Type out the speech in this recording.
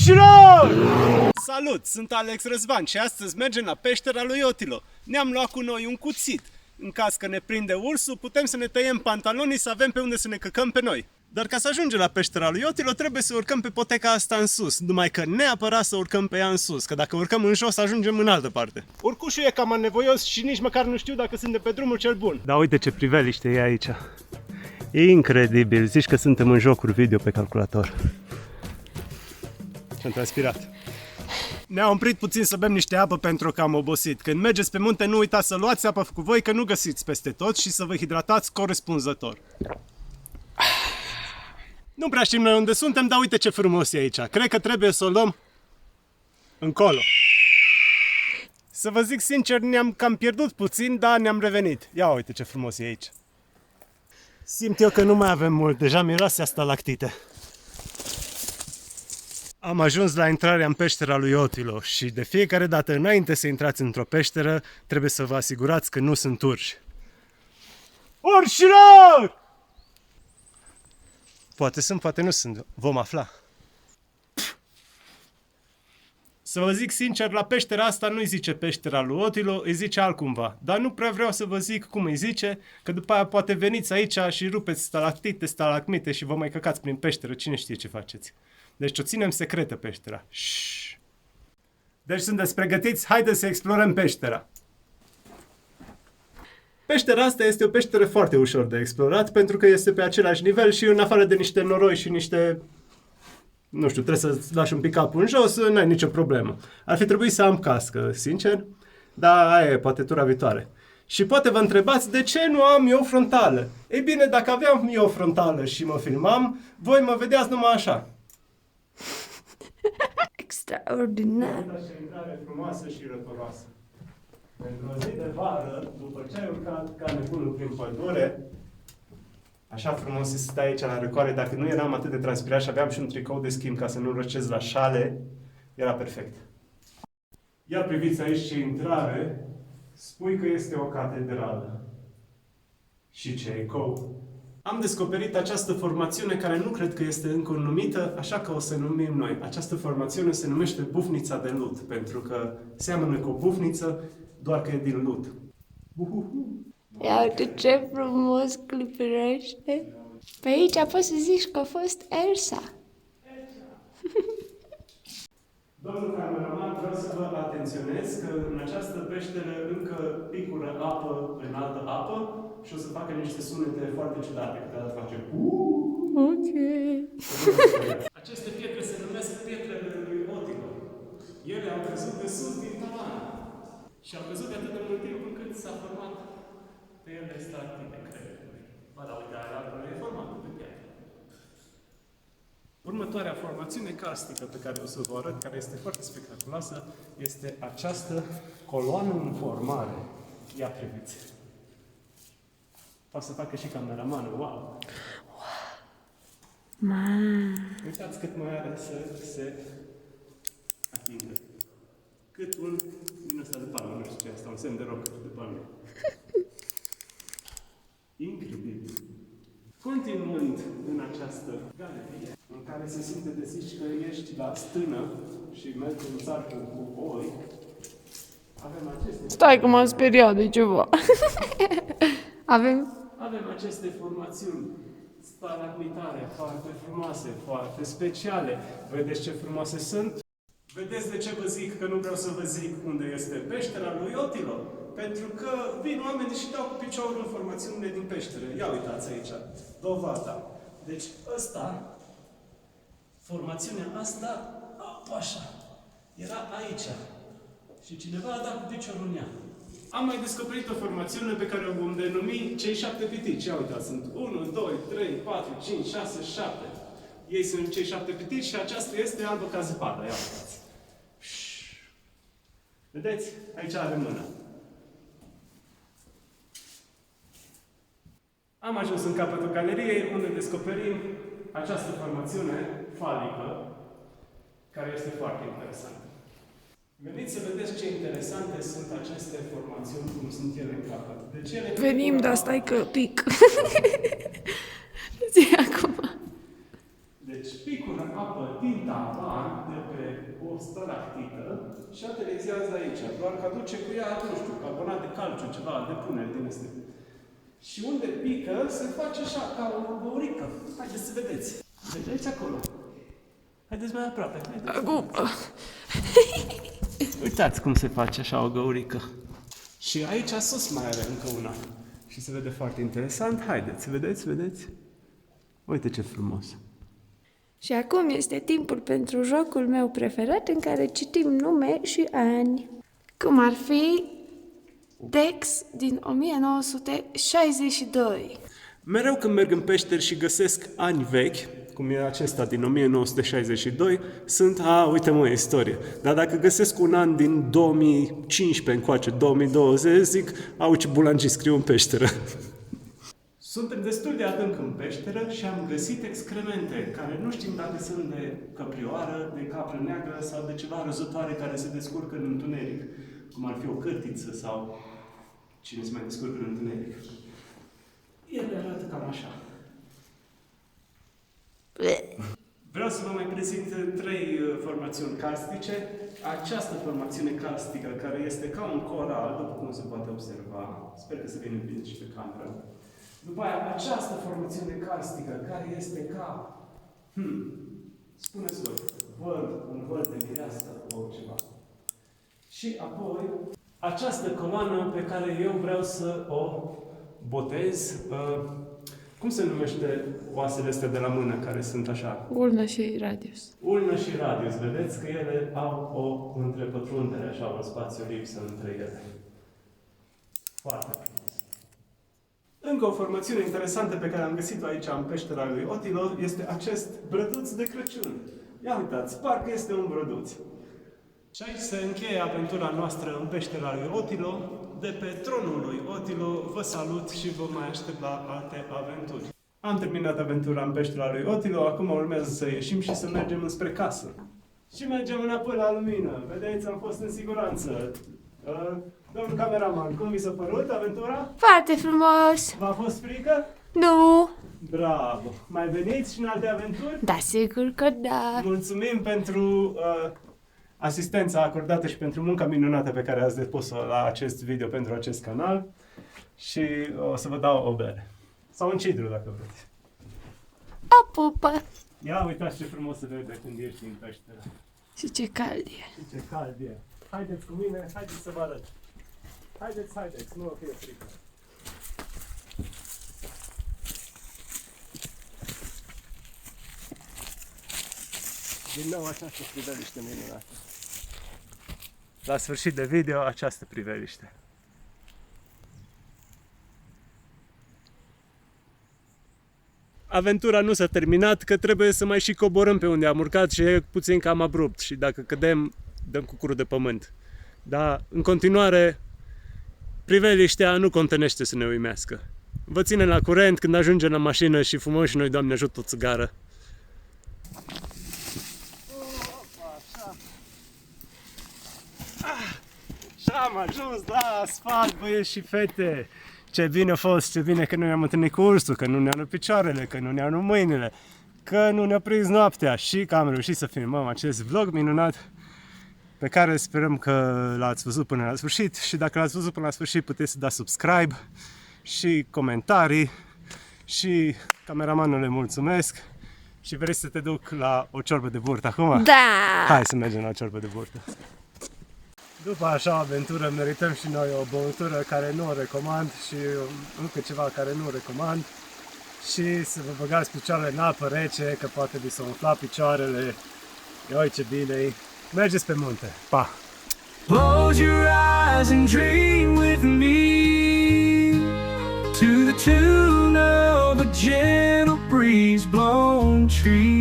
Urșilor! Salut, sunt Alex Răzvan și astăzi mergem la peștera lui Otilo. Ne-am luat cu noi un cuțit. În caz că ne prinde ursul, putem să ne tăiem pantalonii să avem pe unde să ne căcăm pe noi. Dar ca să ajungem la peștera lui Otilo, trebuie să urcăm pe poteca asta în sus. Numai că neapărat să urcăm pe ea în sus, că dacă urcăm în jos, ajungem în altă parte. Urcușul e cam anevoios și nici măcar nu știu dacă suntem pe drumul cel bun. Da, uite ce priveliște e aici. E incredibil, zici că suntem în jocuri video pe calculator. Și-am transpirat. Ne-am oprit puțin să bem niște apă pentru că am obosit. Când mergeți pe munte, nu uitați să luați apă cu voi, că nu găsiți peste tot și să vă hidratați corespunzător. Nu prea știm noi unde suntem, dar uite ce frumos e aici. Cred că trebuie să o luăm încolo. Să vă zic sincer, ne-am cam pierdut puțin, dar ne-am revenit. Ia uite ce frumos e aici. Simt eu că nu mai avem mult, deja miroase stalactite. Am ajuns la intrarea în peștera lui Otilo și de fiecare dată înainte să intrați într-o peșteră, trebuie să vă asigurați că nu sunt urși. Urșilor! Poate sunt, poate nu sunt. Vom afla. Să vă zic sincer, la peștera asta nu îi zice peștera lui Otilo, îi zice altcumva. Dar nu prea vreau să vă zic cum îi zice, că după aia poate veniți aici și rupeți stalactite, stalagmite și vă mai căcați prin peșteră, cine știe ce faceți. Deci o ținem secretă peștera. Shhh. Deci sunteți pregătiți? Haideți să explorăm peștera. Peștera asta este o peșteră foarte ușor de explorat pentru că este pe același nivel și în afară de niște noroi și niște... Nu știu, trebuie să-ți lași un pic capul în jos, n-ai nicio problemă. Ar fi trebuit să am cască, sincer, dar aia e poate tura viitoare. Și poate vă întrebați de ce nu am eu frontală. Ei bine, dacă aveam eu frontală și mă filmam, voi mă vedeați numai așa. Extraordinar. Uitați ce intrare frumoasă și răcoroasă. Pentru o zi de vară, după ce ai urcat ca nebunul prin pădure, așa frumos să stai aici la răcoare, dacă nu eram atât de transpirat și aveam și un tricou de schimb ca să nu răcesc la șale, era perfect. Ia priviți aici ce intrare, spui că este o catedrală. Și ce ecou! Am descoperit această formațiune care nu cred că este încă numită, așa că o să numim noi. Această formațiune se numește Bufnița de Lut, pentru că seamănă cu o bufniță, doar că e din lut. Ia uite ce frumos cliperește. Pe aici poți să zici că a fost Elsa. Domnul cameraman, vreau să vă atenționez că în această peșteră încă picură apă în altă apă și o să facă niște sunete foarte ciudate. Câteodată face Ok. Aceste pietre se numesc pietrele lui Otilo. Ele au căzut de sus din tavan. Și au căzut de atât de mult timp încât s-a format pe ele stalactite, cred. Ba da, uite, acolo e formată pe piatră. Următoarea formațiune carstică pe care o să vă arăt, care este foarte spectaculoasă, este această coloană în formare. Ia priviți. Poate să facă și cameramanul. Wow! Uitați cât mai are să se atingă. Cât un din ăsta de palmă, nu știu ce asta, un semn de roc de palmă. Incredibil! Continuând în această galerie, în care se simte de zici că ești la stână și mergi în țarcă cu oi, avem aceste... Stai că m-am speriat de ceva. Avem aceste formațiuni stalagmitare foarte frumoase, foarte speciale. Vedeți ce frumoase sunt? Vedeți de ce vă zic că nu vreau să vă zic unde este peștera lui Otilo? Pentru că vin oamenii și dau cu piciorul în formațiunile din peșteră. Ia uitați aici, dovada. Deci ăsta, formațiunea asta, așa, era aici. Și cineva a dat cu piciorul în ea. Am mai descoperit o formațiune pe care o vom denumi cei 7 pitici. Ia uitați, sunt 1, 2, 3, 4, 5, 6, 7. Ei sunt cei 7 pitici și aceasta este albă ca zăpada. Ia uitați. Vedeți? Aici avem mâna. Am ajuns în capătul galeriei, unde descoperim această formațiune falică, care este foarte interesantă. Veniți să vedeți ce interesante sunt aceste formațiuni, cum sunt ele în capăt. Deci ele Venim, dar stai că pic. Zi acum. Deci Deci picură apă din tavan de pe o stalactită și aterizează aici. Doar că aduce cu ea, nu știu, carbonat de calciu, ceva, depunere din astea. Și unde pică, se face așa, ca o găurică. Haideți să vedeți. Vedeți acolo. Haideți mai aproape. Acum. Uitați cum se face așa o găurică. Și aici sus mai are încă una. Și se vede foarte interesant. Haideți, vedeți? Uite ce frumos. Și acum este timpul pentru jocul meu preferat în care citim nume și ani. Cum ar fi Dex din 1962. Mereu când merg în peșteri și găsesc ani vechi, cum e acesta din 1962, sunt, uite mă, istorie. Dar dacă găsesc un an din 2015 încoace, 2020, zic, ce bulangii scriu în peșteră. Suntem destul de adânc în peșteră și am găsit excremente care nu știm dacă sunt de căprioară, de capră neagră sau de ceva răzătoare care se descurcă în întuneric, cum ar fi o cârtiță sau cine se mai descurcă în întuneric. Ele arată cam așa. Vreau să vă mai prezint 3 formațiuni karstice. Această formațiune karstică, care este ca un coral, după cum se poate observa, sper că se vede bine și pe cameră. După aia, această formațiune karstică, care este ca, spuneți voi, un văl de mireasă, ceva. Și apoi, această coloană pe care eu vreau să o botez, cum se numește oasele astea de la mână, care sunt așa? Ulna și radius. Ulnă și radius, vedeți că ele au o întrepătrundere, așa, un spațiu lipsă între ele. Foarte frumos. Încă o formațiune interesantă pe care am găsit-o aici în peștera lui Otilo este acest brăduț de Crăciun. Ia uitați, parcă este un brăduț. Și aici se încheie aventura noastră în peștera lui Otilo. De pe tronul lui Otilo vă salut și vă mai aștept la alte aventuri. Am terminat aventura în peștera lui Otilo, acum urmează să ieșim și să mergem înspre casă. Și mergem înapoi la lumină. Vedeți, am fost în siguranță. Domnul cameraman, cum vi s-a părut aventura? Foarte frumos! V-a fost frică? Nu! Bravo! Mai veniți și în alte aventuri? Da, sigur că da! Mulțumim pentru asistența acordată și pentru munca minunată pe care ați depus-o la acest video pentru acest canal și o să vă dau o bere. Sau un cidru, dacă vreți. O pupă! Ia uitați ce frumos se vede când ieși din peșteră. Și ce cald e! Și ce cald e. Haideți cu mine, haideți să vă arăt. Haideți, nu vă fie frică. Din nou această priveliște minunată. La sfârșit de video, această priveliște. Aventura nu s-a terminat, că trebuie să mai și coborâm pe unde am urcat și e puțin cam abrupt și dacă cădem, dăm cu curul de pământ. Dar, în continuare, priveliștea nu contenește să ne uimească. Vă ținem la curent când ajungem la mașină și fumăm și noi, Doamne ajută, o țigară. Și am ajuns la asfalt, băieți și fete. Ce bine a fost, ce bine că nu ne-am întâlnit cu ursul, că nu ne-au luat picioarele, că nu ne-au luat mâinile, că nu ne-a prins noaptea și că am reușit să filmăm acest vlog minunat pe care sperăm că l-ați văzut până la sfârșit și dacă l-ați văzut până la sfârșit puteți să dați subscribe și comentarii și cameramanul le mulțumesc și vrei să te duc la o ciorbă de burtă acum? Da! Hai să mergem la o ciorbă de burtă. După așa o aventură merităm și noi o băutură care nu o recomand și încă ceva care nu o recomand și să vă băgați picioarele în apă rece, că poate vi s-o umfla picioarele. Ia uite ce bine-i. Mergeți pe munte. Pa! Close your eyes and dream with me to the tune of a gentle breeze blown tree.